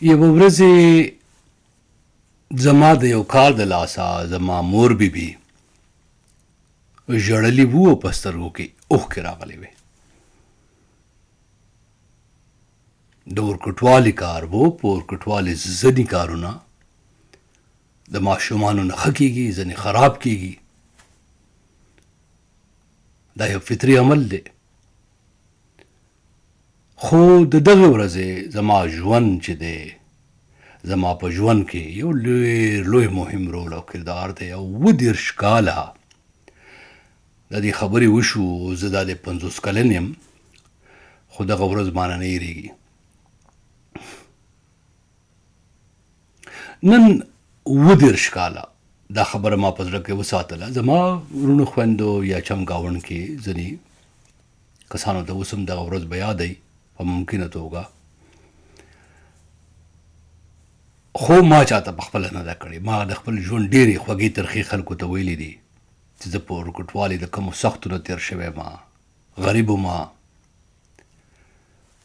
یوه ورځې زما د یو کار د لاسه زما مور بیبي ژړلي وو او په سترګو کې اوښکې راغلې وې. د ورکټوالي کار وو. په ورکټوالي ځینې کارونه د ماشومانو نه ښه کېږي، ځینې خراب کېږي. دا یو فطري عمل دی. خو د دغې ورځې زما ژوند چې دی، زما په ژوند کې یو لوی مهم رول او کردار دی. او 30 کاله د دې خبرې وشو. زه دا د 50 کلن یم، خو دغه ورځ مانه نه هېرېږي. نن 30 کاله دا خبره ما په زړه کې وساتله. زما وروڼو خویندو یا چمګاوڼ کې ځینې کسانو ته اوس هم دغه ورځ به یادوي په ممکنه توګه، خو ما چاته پخپله نه ده کړې. ما د خپل ژوند ډېرې خوږې ترخې خلکو ته ویلي دي چې زه په ورکټوالي د کومو سختو نه تېر شوی ما، غریب وم،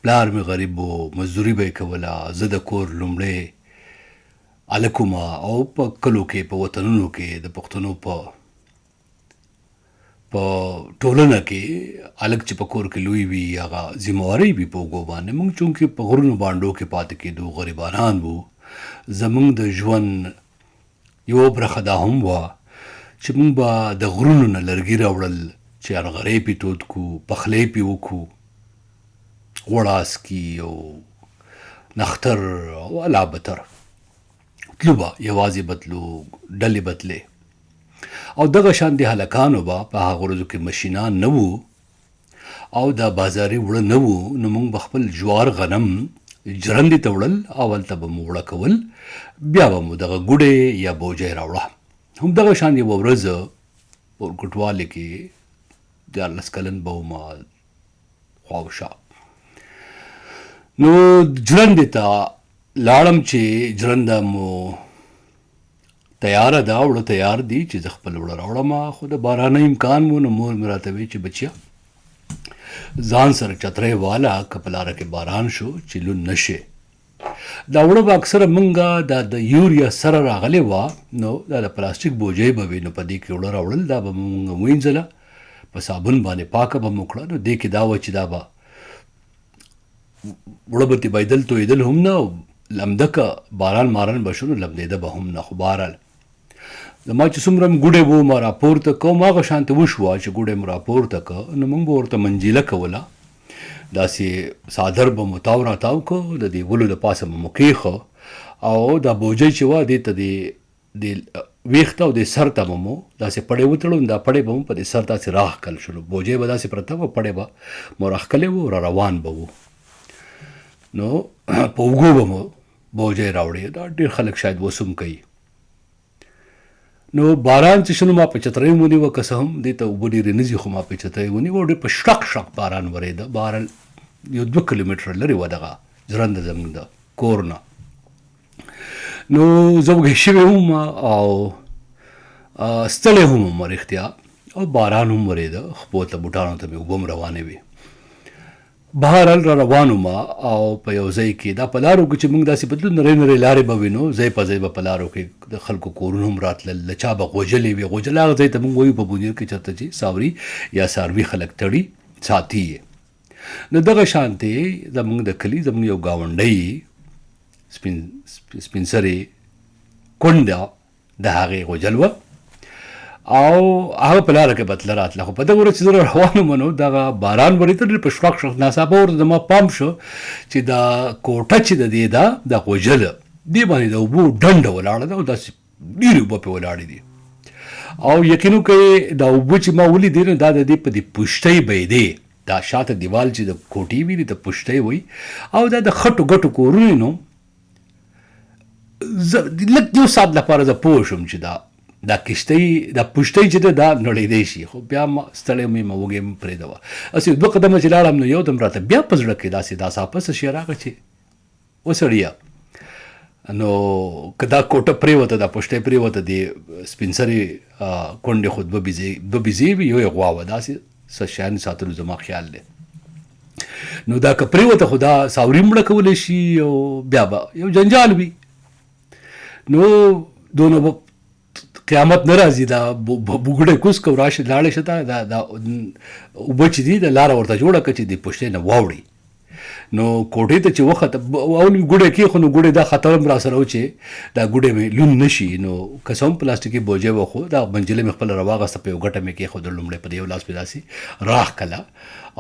پلار مې غریب و، مزدوري به یې کوله، زه د کور لومړی هلک وم. او په کلو کې، په وطنونو کې د پښتنو په ټولنه کې هلک چې په کور کې لوی وي هغه ذمهوارۍ وي په اوږو باندې. موږ چونکې په غرونو بانډو کې پاتې کېدو، غریبانان وو. زموږ د ژوند یوه برخه دا هم وه چې موږ به د غرونو نه لرګي راوړل چې انغرۍ پې تود کړو، پخلی پې وکړو، غوړاسکي او نختر او الله بتر تلو به، یوازې به تلو، ډلې به تلې. او دغه شان د هلکانو به په هغه ورځو کې مشینان نه وو او دا بازاري وړه نه وو. نو موږ به خپل جوار غنم جرندې ته وړل او هلته به مو وړه کول، بیا به مو دغه ګوډې یا بوجۍ راوړه. همدغه شان یوه ورځ په ورکټوالي کې 14 کلن به وم خواوشا. نو جرندې ته لاړم چې جرنده مو تیاره ده، وړه تیار دي چې زه خپل وړه راوړم. خو د بارانه امکان و. نو مور مې راته وی چې بچیا ځان سره چترۍ واله، که په لاره کې باران شو چې لوند نه شي. دا وړه به اکثره مونږه دا د یوریا سره راغلې وه. نو دا د پلاستیک بوجۍ به وي. نو په دې کې وړه راوړل، دا به مونږ وینځله، په صابون باندې پاکه به مو کړه. نو دې کې دا وه چې دا به وړه به تبایدل تویدل هم نه، لمده که باران ماران به شو نو لمدېده به هم نه. خو بهرحال زما چې څومره م ګوډې به ما راپورته کوم، هغه شانته وشوه چې ګوډې م راپورته که. نو موږ به ورته منجیله کوله، داسې څادر به مو تاو راتاو که، د دې ولو د پاسه به مو کېښه، او دا بوجۍ چې وه دې ته د ویښته او د سر ته به مو داسې پړې وتړو. دا پړې به مو په دې سر داسې راښکل شلو. بوجۍ به داسې پرته وه، پړې به مو راښکلې وو، را روان به وو. نو په اوږو به مو بوجۍ راوړې. دا ډېر خلک شاید اوس هم کوي. نو باران چې شنو ما په چترۍ ونیوه، که څه هم دې ته اوبه ډېرې نه ځي، خو ما په چترۍ ونیوه. ډېر په شړق شړق باران ورېده. بهرحال یو 2 کیلومتره لرې وه دغه جرنده زموږ د کور نه. نو زه وږی شوی وم او ستړی هم وم رښتیا، او باران هم ورېده. خپو ته بوټانو ته مې اوبه هم روانې وې. بهرحال را روان وم او په یو ځای کې دا په لارو کې چې موږ داسې په تلو نرۍ نرۍ لارې به وي، نو ځای په ځای به په لارو کې د خلکو کورونه هم راتلل. له چا به غوجلې وې. غوجله هغه ځای ته موږ وایو په بونیر کې چېرته چې ساوري یا څاروي خلک تړي ساتي یې. نو دغه شانتې زموږ د کلي زموږ یو ګاونډی سپین سرې کونډه د هغې غوجل وه، او هغه په لاره کې به تله راتله. خو په دغه ورځ چې زه روان وم نو دغه باران ورېده، ډېر په شړق شړق. ناڅاپه ورته زما پام شو چې دا کوټه چې د دې ده دا غوجله دې باندې د اوبو ډنډه ولاړه ده او داسې ډېرې اوبه پرې ولاړې دي. او یقین وکړئ دا اوبه چې ما ولیدې نو دا د دې په دې پشتۍ بهېدې. دا شاته دیوال چې د کوټې وي د پشتۍ وي، او دا د خټو ګټو کورونه. نو زه لږ یو ساعت لپاره زه پوه شوم چې دا کشتۍ دا پشتۍ چې ده دا نړېدی شي. خو بیا ما ستړی مې ما وږی م پرېږدوه. هسې 2 قدمه چې لاړم نو یو دم راته بیا په زړه کې داسې ناڅاپه څه شی راغی چې وسړیه، نو که دا کوټه پرېوته، دا پشتۍ پرېوته، د سپین سرې کونډې خو 2 بجې وي، یو یې غوا وه. داسې څه شیان ساتلو زما خیال دی. نو دا که پرېوته خو دا ساوري مړه کولی شي او بیا به یو جنجال وي. نو دونه به قیامت نه راځي، دا بوګړی کوز کو راشه لاړې شه ته دا اوبه چې دي د لاره ورته جوړه کړه چې د پوشتې نه واوړي. نو کوټې ته چې وخته اول ګوډی کېښو نو ګوډی دا خطر هم را سره و چې دا ګوډی مې لون نه شي. نو که څه هم پلاستیکي بوجۍ وخو دا منجلې مې خپله راواغسته په یو ګټه مې کېښودل لومړی په یو لاس مې داسې راښکله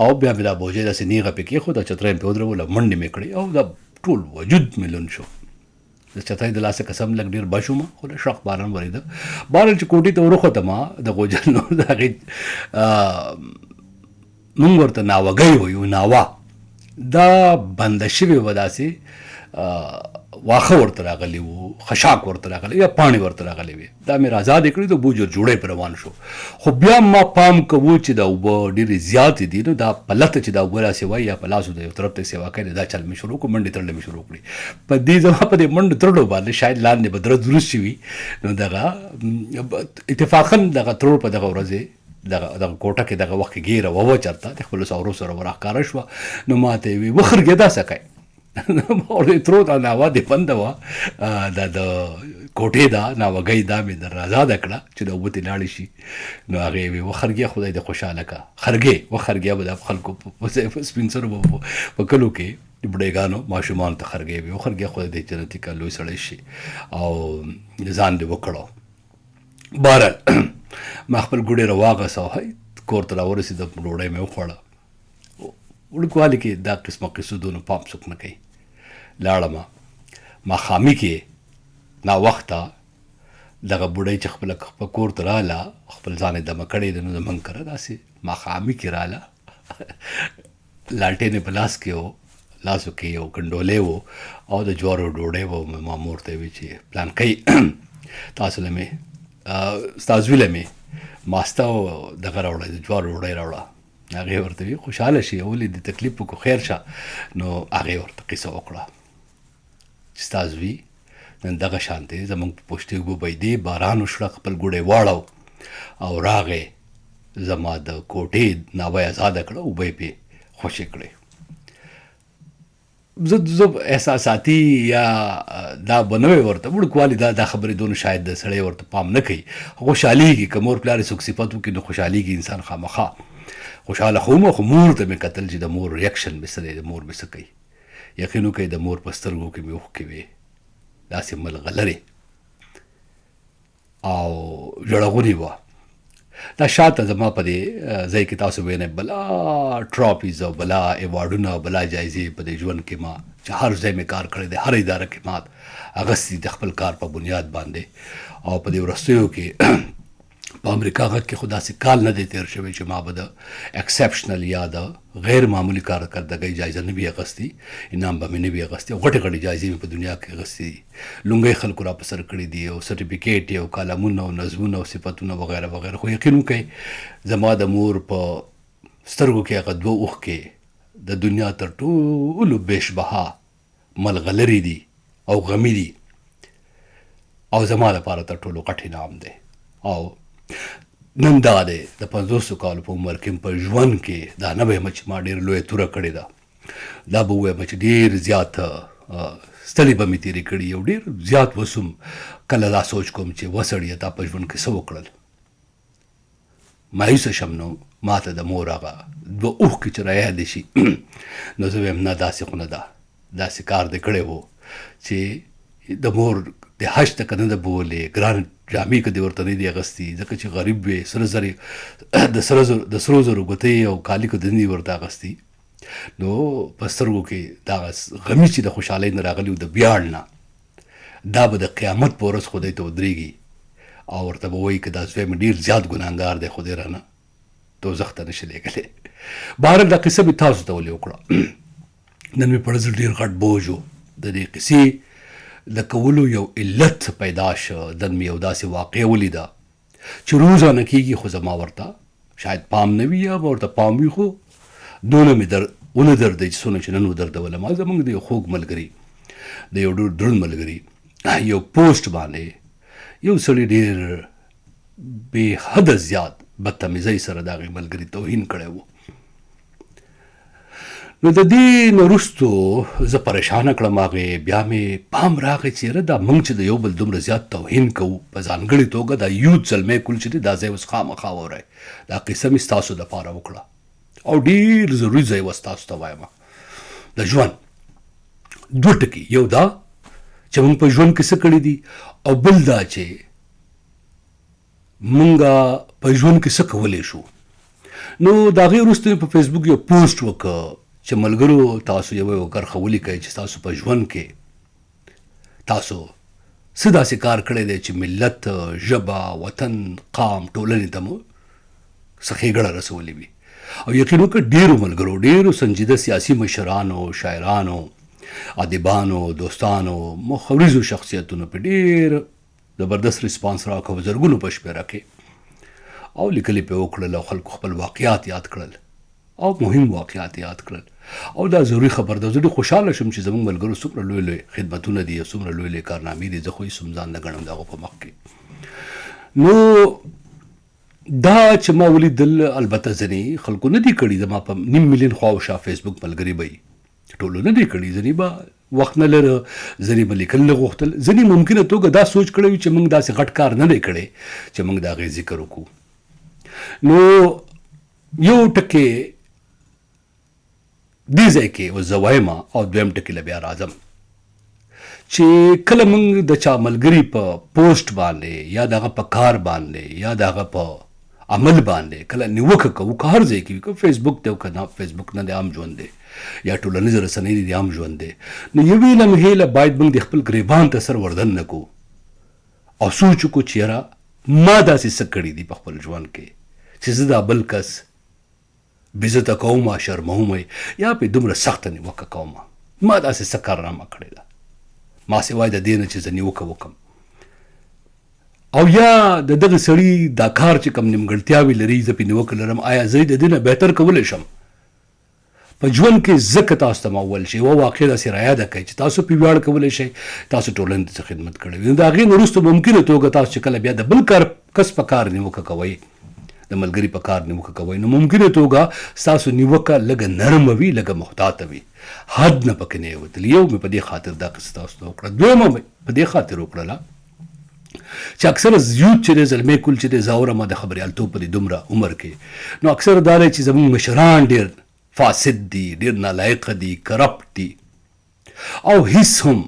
او بیا مې دا بوجۍ داسې نیغه پې کېښوده چترۍ مې پې ودرولله منډې مې کړې او دا ټول وجود مې لون شو. د چترۍ د لاسه قسم لږ ډېر بش وم خو شخ باران ورېده. باران چې کوټې ته وروختم د غوجل نو د هغې مونږ ورته ناوګۍ وایو، ناوا دا بنده شوې وه، داسې واښه ورته راغلی وو، خشاک ورته راغلی یا پاڼې ورته راغلی وې. دا مې رازادې کړې د بوجر جوړی پې روان شو. خو بیا ما پام کوو چې دا اوبه ډېرې زیاتې دي، نو دا په لته چې دا اوبه راسې وایي یا په لاسو د یو طرف ته سیوا کوي دا چل مې شروع کړو، منډې تړلې مې شروع کړې. په دې زما په دې منډو تړلو باندې شاید لاندې به درز دروز شوي. نو دغه اتفاقا دغه ترور په دغه ورځې دغه کوټه کې دغه وخت کې ګیره ووه چېرته د خپلو ساورو سره وراښکاره شوه. نو ما ته یې وویل وخرګېدا څه کوې؟ ما ورته ترو دا ناوا دې بنده وه، دا د کوټې دا ناوګۍ دا مې در ازاده کړه چې د اوبه ترې لاړې شي. نو هغې وې وخرګې خدای دې خوشحاله کړه. خرګې وخرګیا به د خلکو په سپین سرو په کلو کې بډایګانو ماشومانو ته خرګې وې وخرګیا خدای دې جنتي کړه لوی سړی شي او ځان دې وکړو. بهرحال ما خپل ګوډې راواغسه هی کور ته راورسېدم، ډوډۍ مې وخوړه. وړوکوالي کې دا قسمه قصودونو پام څوک نه کوي. لاړم ماښامي کې ناوخته دغه بوډۍ چې خپله په کور ته راله خپل ځان یې دمه کړی دی، نو زمونږ کره داسې ماښامي کې راله لالټین یې په لاس کې و، لاسو کې یو کنډولې و او د جوارو ډوډۍ و. ما مور ته وی چې پلان کوي تاسو له مې ستا زوی له مې ماسته دغه راوړی د جوارو ډوډۍ راوړه. هغې ورته وی خوشحاله شي ولې د تکلیف وکړو خیر شه. نو هغې ورته قصه وکړه چې ستا زوی نن دغه شانتې زمونږ په پوشتې اوبه بهیدې، باران وشړه، خپل ګوډی واړو او راغې زما د کوټې ناوه ازاده کړه، اوبه یې پې خوشې کړې. زه احساساتي یا دا به نه وی ورته وړوکوالي دا خبرې دونه شاید د سړی ورته پام نه کوي. خوشحالېږي که مور پلار یې څوک صفت وکړي نو خوشحالېږي انسان خامخا خوشحاله. خو مور ته مې کتل چې د مور ریاکشن مې څه دی، د مور مې څه کوي. یقین وکړئ د مور په سترګو کې مې اوښکې وې داسې ملغلرې او ژړغونې وه. دا شاته زما په دې ځای کې تاسو وینئ بلا ټرافیز او بلا ایوارډونه او بلا جایزې په دې ژوند کې ما چې هر ځای مې کار کړی دی، هر اداره کې ما اخیستي د خپل کار په بنیاد باندې. او په دې وروستیو کې په امریکا غږ کې خو داسې کال نه دی تېر شوی چې ما به د اکسپشنل یا د غیر معمولي کارکردګۍ جایزه نه وي اخیستي، انعام به مې نه وي اخیستی او غټې غټې جایزې مې په دنیا کې اخیستي دي. لونګۍ خلکو را په سر کړي دي او سرټیفیکیټ یې او کالمونه او نظمونه او صفتونه وغیره وغیره. خو یقین وکړئ زما د مور په سترګو کې هغه دوه اوښکې د دنیا تر ټولو بېشبها ملغلرې دي او غمي دي او زما لپاره تر ټولو غټ انعام دی. او نن دا دی د 50 کالو په عمر کې په ژوند کې دا نه به یم چې ما ډېر لویه توره کړې ده، دا به ووایم چې ډېر زیات ستړي به مې تېرې کړي یو ډېر زیات وسوم کله دا سوچ کوم چې وسړیه تا په ژوند کې څه وکړل. مایوسه شم نو ما ته د مور هغه دوه اوښکې چې رایادې شي نو زه وایم نه داسې خو نه ده، داسې کار دې کړی و چې د مور د حج ته که نه ده بولې، ګران جامې که دې ورته نه دي اخیستي ځکه چې غریب وې، د سرو زرو ګوتې او کالي که نه دي ورته اخیستي. نو په سترګو کې دغه غمي چې د خوشحالۍ نه راغلي و د ویاړ نه، دا به د قیامت په ورځ خدای ته ودرېږي او ورته به وایي که دا زوی مې ډېر زیات ګناهګار دی خدای رانه دوزخ ته نشي لېږلی. بهرحال دا قصه مې تاسو ته ولې وکړه. نن مې په زړه ډېر غټ بوج و د دې قصې د کولو یو علت پیدا شو. نن مې یو داسې واقع ولیده چې روزانه کېږي خو زما ورته شاید پام نه وي یا به ورته پام وي خو دونه مې ونه دردی چې څونه چې نن ودردولم. زموږ د یو خوږ ملګري د یو ډېر دروند ملګري یو پوسټ باندې یو سړي ډېر بې حده زیات بدتمیزۍ سره د هغې ملګري توهین کړی و. نو د دې نه وروستو زه پریشانه کړم هغې بیا مې پام راغی چې یاره دا موږ چې د یو بل دومره زیات توهین کوو په ځانګړې توګه دا یوت زلمی کول چې دی دا ځای اوس خامخا واورئ دا قصه مې ستاسو دپاره وکړه او ډېر ضروري ځای به ستاسو ته وایم د ژوند دوه ټکي یو دا چې موږ په ژوند کې څه کړي دي او بل دا چې موږ په ژوند کې څه کولی شو نو د هغې وروسته مې په فیسبوک یو پوسټ وکړ چې ملګرو تاسو یوه کرښه ولیکئ چې تاسو په ژوند کې تاسو څه داسې کار کړی دی چې ملت ژبه وطن قام ټولنې ته مو څه ښېګړه رسولې وي او یقین وکړه ډېرو ملګرو ډېرو سنجیده سیاسي مشرانو شاعرانو ادیبانو دوستانو مخورزو شخصیتونو په ډېر زبردست ریسپانس راکړ په زرګونو په شمېره کې او لیکلي پې وکړل او خلکو خپل واقعات یاد کړل او مهم واقعات یاد کړل او دا ضروري خبر ده زه ډېر خوشحاله شم چې زموږ ملګرو څومره لوی لوی خدمتونه دي او څومره لوی لوی کارنامې دي زه خو هېڅ هم ځان نه ګڼم د هغو په مخ کې نو دا چې ما ولیدل البته ځینې خلکو نه دي کړي زما په 9 ملیون خواوشا فیسبوک ملګري به ټولو نه دي کړي ځینې به وخت نه لره ځینې به لیکل نه غوښتل ځینې ممکنه توګه دا سوچ کړی وي چې موږ داسې غټ کار نه دی کړی چې موږ د هغې ذکر وکړو نو یو ټکې دې ځای کې اوس زه وایم او دویم ټکي له بیا راځم چې کله موږ د چا ملګري په پوسټ باندې یا د هغه په کار باندې یا د هغه په عمل باندې کله نیوکه کوو که هر ځای کې وي که فیسبوک دی او که نه فیسبوک نه دی عام ژوند دی یا ټولنیز رسنۍ دي عام ژوند دی نو یوې لمحې له باید موږ د خپل ګریبان ته سر وردن نه کړو او سوچ وکړو چې یاره ما داسې څه کړي دي په خپل ژوند کې چې زه دا بل کس بېزته کوم شرموم یا پې دومره سخته نیوکه کوم ما داسې څه کارنامه کړې ده ما سوای د دې نه چې زه نیوکه وکړم او یا د دغه سړي دا کار چې کوم نیمګړتیاوې لري زه پې نیوکه لرم آیا زه د دې نه بهتر کولی شم په ژوند کې ځکه تاسو ته ما وویل چې یوه واقع داسې رایاده کړئ چې تاسو پې ویاړ کولی شئ تاسو ټولنې ته څه خدمت کړی وي نو د هغې نه وروسته ممکنه توګه تاسو چې کله بیا د بل کس په کار نیوکه کوئ د ملګري په کار نیوکه کوئ نو ممکنه توګه ستاسو نیوکه لږه نرمه وي لږه محتاطه وي حد نه پکې نه وتل یو مې په دې خاطر دا قصه تاسو ته وکړه دویمه مې په دې خاطر وکړله چې اکثره یوت چې دی زلمی کول چې دی زه اورم د خبریالتوب په دې دومره عمر کې نو اکثره دا دی چې زموږ مشران ډېر فاسد دي ډېر نالایقه دي کرپټ دي او هیڅ هم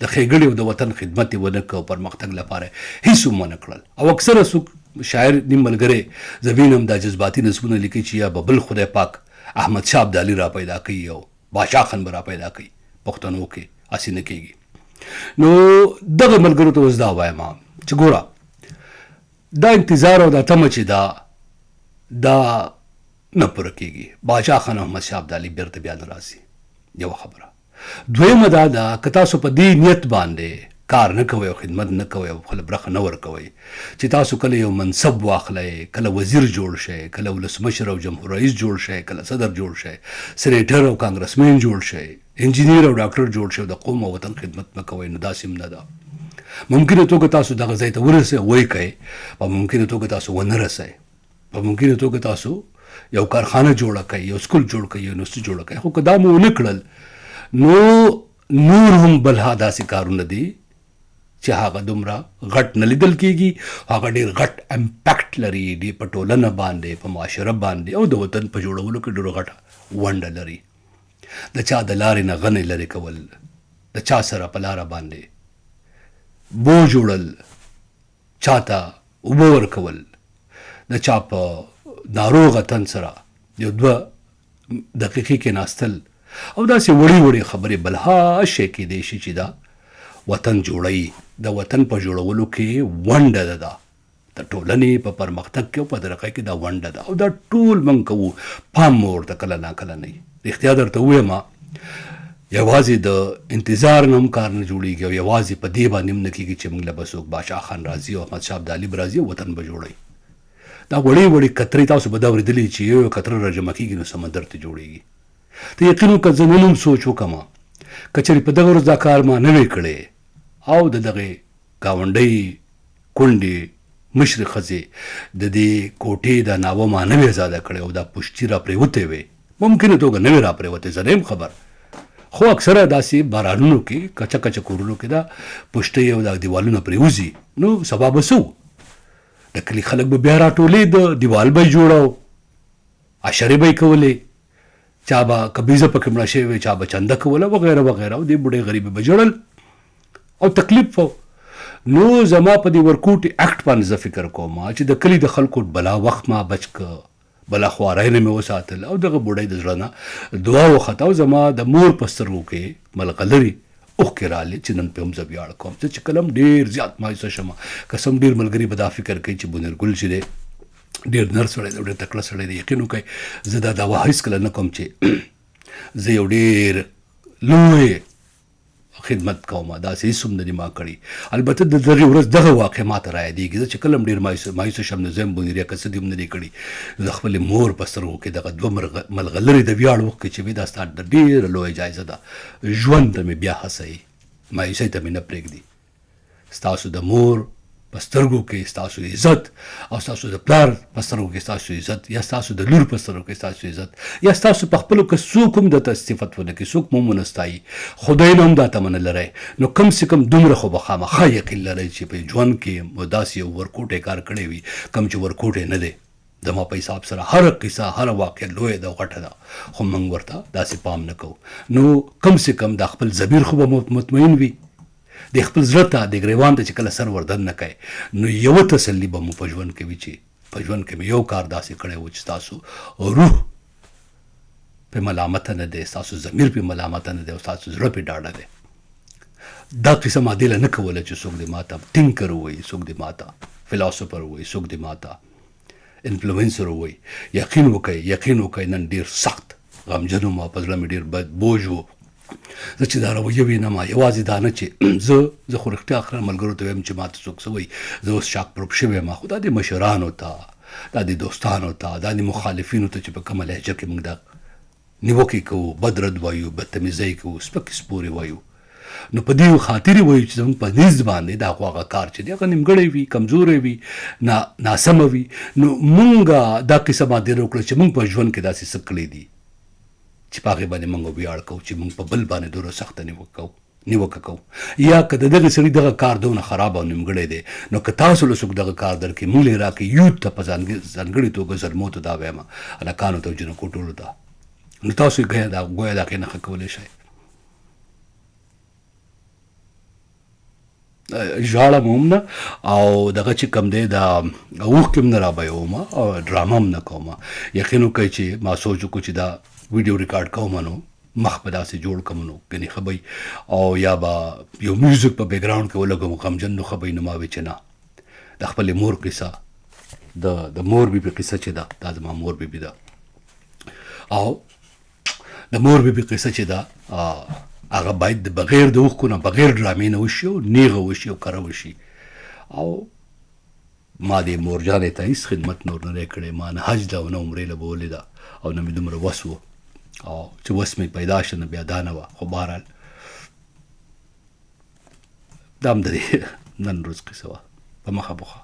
د ښېګړې او د وطن خدمت یې ونه کړ پرمختګ لپاره هیڅ هم ونه کړل او اکثره څوک شاعر نیم ملګری زه وینم دا جذباتي نظمونه لیکي چې یا به بل خدای پاک احمد شاه ابدالي را پیدا کوي او بادشاه خان به را پیدا کوي پښتنو کې هسې نه کېږي نو دغه ملګرو ته اوس دا وایم چې ګوره دا انتظار او دا تمه چې دا نه پوره کېږي بادشاه خان احمد شاه ابدالي بیرته بیا نه راځي یوه خبره دویمه دا ده که تاسو په دې نیت باندې کار نه کوئ او خدمت نه کوئ او خپله برخه نه ورکوئ چې تاسو کله یو منصب واخلئ کله وزیر جوړ شئ کله ولسمشر او جمهور رئیس جوړ شئ کله صدر جوړ شئ سینیټر او کانګرسمین جوړ شئ انجینیر او ډاکټر جوړ شئ د قوم او وطن خدمت نه کوئ نو داسې هم نه ده ممکنه توګه تاسو دغه ځای ته ورسئ وایي کوئ په ممکنه توګه تاسو ونه رسئ په ممکنه توګه تاسو یو کارخانه جوړه کوئ یو سکول جوړ کوئ یو یونیورسټي جوړه کوئ خو که دا مو ونه کړل نو نور هم بل داسې کارونه دي چې هغه دومره غټ نه لیدل کېږي هغه ډېر غټ امپیکټ لري ډېر په ټولنه باندې په معاشره باندې او د وطن په جوړولو کې ډېره غټه ونډه لري د چا د لارې نه غنې لرې کول د چا سره په لاره باندې بو جوړل چا ته اوبه ورکول د چا په ناروغه تن سره یو 2 دقیقې کېناستل او داسې وړې وړې خبرې بلها شی کېدی شي چې دا وطن جوړوي د وطن په جوړولو کې ونډه ده د ټولنې په پرمختګ کې او په ترقۍ کې دا ونډه ده او دا ټول موږ کوو پام مو ورته کله ناکله نه وي رښتیا درته ووایم یوازې د انتظار نه هم کار نه جوړېږي او یوازې په دې باندې هم نه کېږي چې موږ له به څوک بادشاه خان راځي او احمدشاه ابدالي به راځي او وطن به جوړوي دا وړې وړې کترې تاسو به دا اورېدلي چې یو کتره راجمع کېږي نو سمندر ته جوړېږي ته یقین وکړه زه نن هم سوچ وکړم که چېرې په دغه ورځ دا کار ما نه وی کړی او د دغې ګاونډۍ کونډې مشرې ښځې د دې کوټې دا ناوه ما نه وی ازاده کړی او دا پشتي را پرېوتی وی ممکنه توګه نه وي را پرېوتې، زه نه یم خبر. خو اکثره داسې بارانونو کې کچه کچه کورونو کې دا پشتۍ او دا دیوالونه پرېوځي، نو سبا به څه و؟ د کلي خلک به بیا راټولېده، دیوال به یې جوړه، عشرې به یې کولې، چا به کبیزه پکې مړه شوې وې، چا به چنده کوله وغیره وغیره، او دې بوډۍ غریبې به ژړل او تکلیف و. نو زما په دې ورکوټي اکټ باندې زه فکر کوم چې د کلي د خلکو بلا وخت ما بچ که، بلا خوارۍ نه مې وساتل، او دغه بوډۍ د زړه نه دعا وخته، او زما د مور په سترګو کې ملغلرې اوښکې رالې چې نن پې هم زه ویاړ کوم. زه چې کله هم ډېر زیات مایوسه شم، قسم ډېر ملګري به دا فکر کوي چې بنیرګل چې دی ډېر نر سړی دی، ډېر تکړه سړی دی. یقین وکړئ زه دا دعوا هېڅکله نه کوم چې زه یو ډېر لوی خدمت کوم، داسې هېڅ هم نه دي ما کړي. البته د دغې ورځ دغه واقع ما ته رایادېږي. زه چې کله هم ډېر مایوسه شم نو زه هم بنیریا که څه دې هم نه دي کړي، د خپلې مور په سترګو کې دغه دوه ملغلرې د ویاړ وکړي چې وي دا ستا د ډېره لویه جایزه ده. ژوند ته مې بیا هڅوي، مایوسۍ ته مې نه پرېږدي. ستاسو د مور په سترګو کې ستاسو عزت، او ستاسو د پلار په سترګو کې ستاسو عزت، یا ستاسو د لور په سترګو کې ستاسو عزت، یا ستاسو په خپلو که څوک هم درته صفت ونه کړي، څوک مو ونه ستایي، خدای نه هم دا تمه نه لرئ، نو کم سے کم دومره خو به خامخا یقین لرئ چې په ژوند کې مو داسې یو ورکوټی کار کړی وي کوم چې ورکوټی نه دی. زما په حساب سره هره قصه، هره واقع لویه ده او غټه ده، خو موږ ورته داسې پام نه کوو. نو کم سے کم دا خپل ضمیر خو به مطمئن وي، د خپل زړه ته د ګریوان ته چې کله سر وردن نه کوي، نو یوه تسلي به مو په ژوند کې وي چې په ژوند کې مې یو کار داسې کړی و چې ستاسو روح پې ملامته نه دی، ستاسو ضمیر پې ملامته نه دی، او ستاسو زړه پې ډاډه دی. دا قصه ما دې له نه کوله چې څوک دې ماته ټینکر ووایي، څوک دې ماته فلاسفر ووایي، څوک دې ماته انفلوئنسر ووایي. یقین وکئ نن ډېر سخت غمجن وم، په زړه مې ډېر بد بوج و. زه چې دا رویه وینم، یوازې دا نه چې زه خو رښتیا اخره ملګرو ته وایم چې ما ته څوک څه وایي، زه اوس شاک پروف شوی یم، خو دا د مشرانو ته، دا د دوستانو ته، دا د مخالفینو ته چې په کومه لهجه کې موږ دا نیوکې کوو، بد رد وایو، بدتمیزۍ کوو، سپکې سپورې وایو، نو په دې خاطر وایو چې زموږ په نزد باندې دا خو هغه کار چې دی هغه نیمګړی وي، کمزوری وي، ناسمه وي. نو مونږ دا قصه ما دې وکړه چې مونږ په ژوند کې داسې څه کړي دي چې په هغې باندې موږ ویاړ کوو چې موږ په بل باندې دومره سخته نیوکه کوو. یا که د دغه سړي دغه کار دونه خراب او نیمګړی دی، نو که تاسو له څوک دغه کار درکړي، موږ یې راکړي یوت ته، په ځانګړې توګه زلمو ته دا وایم، هلکانو ته او جنکو ټولو ته، نو تاسو یې ګویا د هغې نښه کولی شئ. ژاړم هم نه، او دغه چې کوم دی دا اوښکې هم نه رابهومه، او ډرامه هم نه کومه. یقین وکړئ چې ما سوچ وکړو چې دا ویډیو ریکارډ کوم، نو مخ به داسې جوړ کړم، نو ګنې ښه به او یا به یو میوزیک په بیکګراونډ کې ولګوم غمجن، نو ښه به نو ما وی چې نه، د خپلې مور قصه، د مور بیبي قصه چې ده، دا زما مور بیبي ده، او د مور بیبي قصه چې ده هغه باید د بغیر د اوښکو نه، بغیر ډرامې نه وشي، او نیغه وشي او کره وشي. او ما دې مورجانې ته هېڅ خدمت نور نه دی کړی، ما نه حج ده او نه عمرې له بولې ده، او نه مې دومره وس و، او چې وس مې پیدا شه نه بیا دا نه وه. خو بهرحال دا هم د دې نن ورځ قصه وه په مخه بخه.